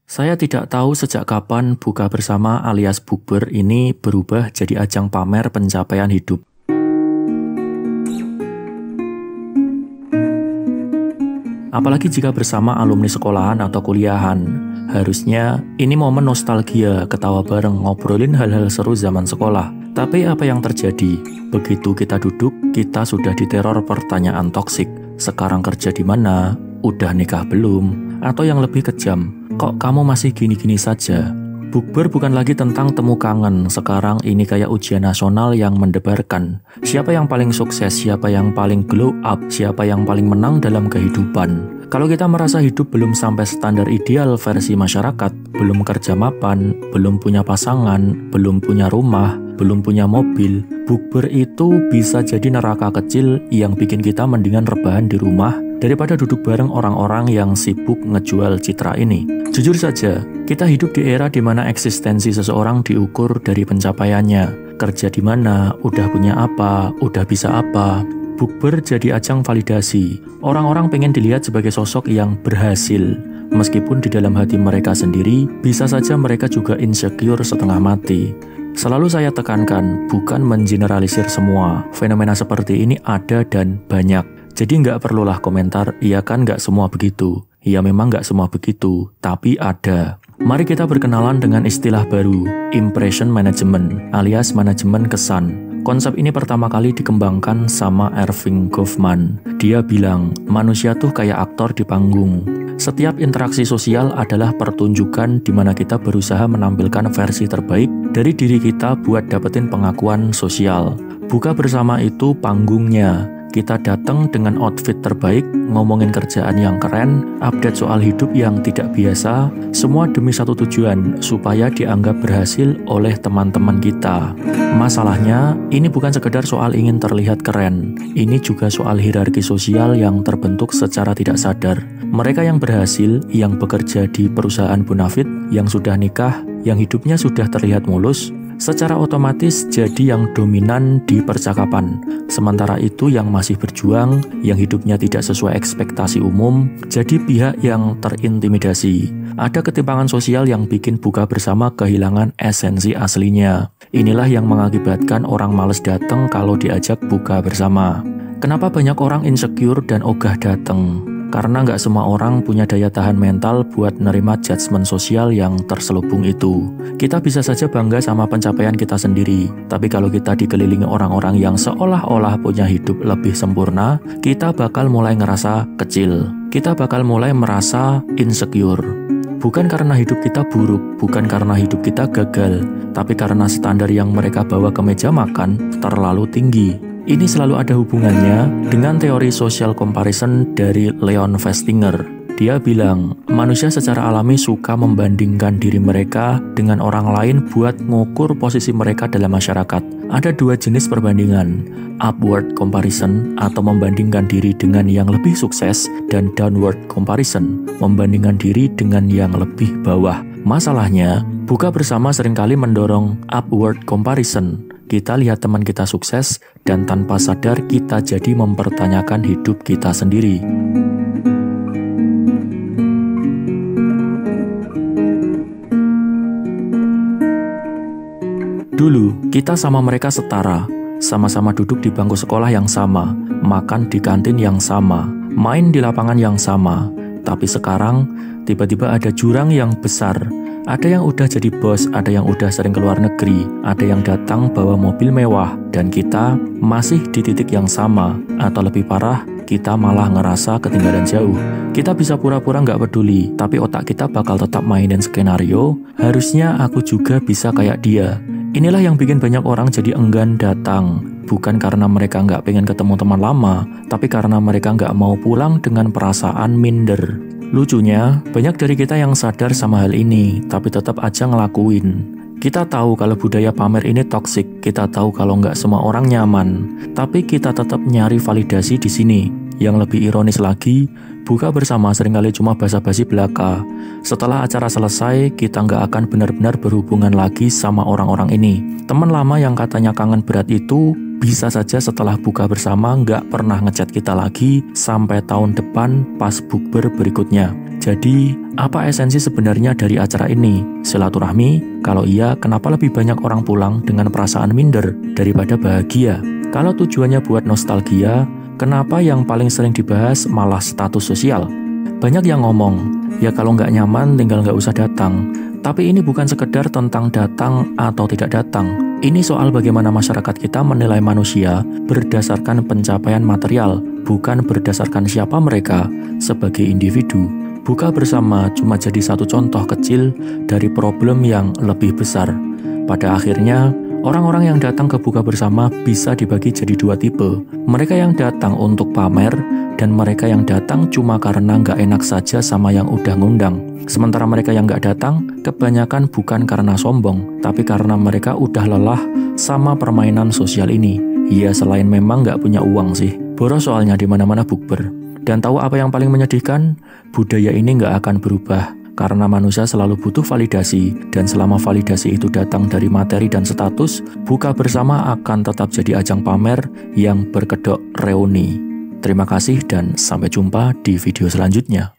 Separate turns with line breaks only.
Saya tidak tahu sejak kapan buka bersama alias bukber ini berubah jadi ajang pamer pencapaian hidup. Apalagi jika bersama alumni sekolahan atau kuliahan. Harusnya ini momen nostalgia, ketawa bareng, ngobrolin hal-hal seru zaman sekolah. Tapi apa yang terjadi? Begitu kita duduk, kita sudah diteror pertanyaan toksik. Sekarang kerja di mana? Udah nikah belum? Atau yang lebih kejam, kok kamu masih gini-gini saja? Bukber bukan lagi tentang temu kangen. Sekarang ini kayak ujian nasional yang mendebarkan. Siapa yang paling sukses, siapa yang paling glow up, siapa yang paling menang dalam kehidupan. Kalau kita merasa hidup belum sampai standar ideal versi masyarakat, belum kerja mapan, belum punya pasangan, belum punya rumah, belum punya mobil, bukber itu bisa jadi neraka kecil yang bikin kita mendingan rebahan di rumah daripada duduk bareng orang-orang yang sibuk ngejual citra ini. Jujur saja, kita hidup di era di mana eksistensi seseorang diukur dari pencapaiannya. Kerja di mana, udah punya apa, udah bisa apa. Bukber jadi ajang validasi. Orang-orang pengen dilihat sebagai sosok yang berhasil. Meskipun di dalam hati mereka sendiri, bisa saja mereka juga insecure setengah mati. Selalu saya tekankan, bukan mengeneralisir semua. Fenomena seperti ini ada dan banyak. Jadi nggak perlulah komentar, iya kan nggak semua begitu. Ya memang nggak semua begitu, tapi ada. Mari kita berkenalan dengan istilah baru, impression management, alias manajemen kesan. Konsep ini pertama kali dikembangkan sama Erving Goffman. Dia bilang, manusia tuh kayak aktor di panggung. Setiap interaksi sosial adalah pertunjukan di mana kita berusaha menampilkan versi terbaik dari diri kita buat dapetin pengakuan sosial. Buka bersama itu panggungnya. Kita datang dengan outfit terbaik, ngomongin kerjaan yang keren, update soal hidup yang tidak biasa, semua demi satu tujuan, supaya dianggap berhasil oleh teman-teman kita. Masalahnya, ini bukan sekedar soal ingin terlihat keren, ini juga soal hierarki sosial yang terbentuk secara tidak sadar. Mereka yang berhasil, yang bekerja di perusahaan bonafit, yang sudah nikah, yang hidupnya sudah terlihat mulus, secara otomatis jadi yang dominan di percakapan. Sementara itu yang masih berjuang, yang hidupnya tidak sesuai ekspektasi umum, jadi pihak yang terintimidasi. Ada ketimpangan sosial yang bikin buka bersama kehilangan esensi aslinya. Inilah yang mengakibatkan orang males datang kalau diajak buka bersama. Kenapa banyak orang insecure dan ogah datang? Karena nggak semua orang punya daya tahan mental buat nerima judgement sosial yang terselubung itu. Kita bisa saja bangga sama pencapaian kita sendiri, tapi kalau kita dikelilingi orang-orang yang seolah-olah punya hidup lebih sempurna, kita bakal mulai ngerasa kecil. Kita bakal mulai merasa insecure. Bukan karena hidup kita buruk, bukan karena hidup kita gagal, tapi karena standar yang mereka bawa ke meja makan terlalu tinggi. Ini selalu ada hubungannya dengan teori social comparison dari Leon Festinger. Dia bilang, manusia secara alami suka membandingkan diri mereka dengan orang lain buat ngukur posisi mereka dalam masyarakat. Ada dua jenis perbandingan, upward comparison atau membandingkan diri dengan yang lebih sukses, dan downward comparison, membandingkan diri dengan yang lebih bawah. Masalahnya, buka bersama seringkali mendorong upward comparison. Kita lihat teman kita sukses, dan tanpa sadar kita jadi mempertanyakan hidup kita sendiri. Dulu, kita sama mereka setara, sama-sama duduk di bangku sekolah yang sama, makan di kantin yang sama, main di lapangan yang sama. Tapi sekarang, tiba-tiba ada jurang yang besar. Ada yang udah jadi bos, ada yang udah sering keluar negeri, ada yang datang bawa mobil mewah, dan kita masih di titik yang sama, atau lebih parah, kita malah ngerasa ketinggalan jauh. Kita bisa pura-pura nggak peduli, tapi otak kita bakal tetap mainin skenario, harusnya aku juga bisa kayak dia. Inilah yang bikin banyak orang jadi enggan datang, bukan karena mereka nggak pengen ketemu teman lama, tapi karena mereka nggak mau pulang dengan perasaan minder. Lucunya, banyak dari kita yang sadar sama hal ini, tapi tetap aja ngelakuin. Kita tahu kalau budaya pamer ini toksik, kita tahu kalau nggak semua orang nyaman, tapi kita tetap nyari validasi di sini. Yang lebih ironis lagi, buka bersama seringkali cuma basa-basi belaka. Setelah acara selesai, kita nggak akan benar-benar berhubungan lagi sama orang-orang ini. Teman lama yang katanya kangen berat itu, bisa saja setelah buka bersama nggak pernah ngechat kita lagi sampai tahun depan pas bukber berikutnya. Jadi, Apa esensi sebenarnya dari acara ini? Silaturahmi? Kalau iya, kenapa lebih banyak orang pulang dengan perasaan minder daripada bahagia? Kalau tujuannya buat nostalgia, kenapa yang paling sering dibahas malah status sosial? Banyak yang ngomong, ya kalau nggak nyaman tinggal nggak usah datang. Tapi ini bukan sekedar tentang datang atau tidak datang. Ini soal bagaimana masyarakat kita menilai manusia berdasarkan pencapaian material, bukan berdasarkan siapa mereka sebagai individu. Buka bersama cuma jadi satu contoh kecil dari problem yang lebih besar. Pada akhirnya, orang-orang yang datang ke buka bersama bisa dibagi jadi dua tipe. Mereka yang datang untuk pamer, dan mereka yang datang cuma karena nggak enak saja sama yang udah ngundang. Sementara mereka yang nggak datang, kebanyakan bukan karena sombong, tapi karena mereka udah lelah sama permainan sosial ini. Ya selain memang nggak punya uang sih, boros soalnya di mana-mana bukber. Dan tahu apa yang paling menyedihkan? Budaya ini nggak akan berubah. Karena manusia selalu butuh validasi, dan selama validasi itu datang dari materi dan status, buka bersama akan tetap jadi ajang pamer yang berkedok reuni. Terima kasih dan sampai jumpa di video selanjutnya.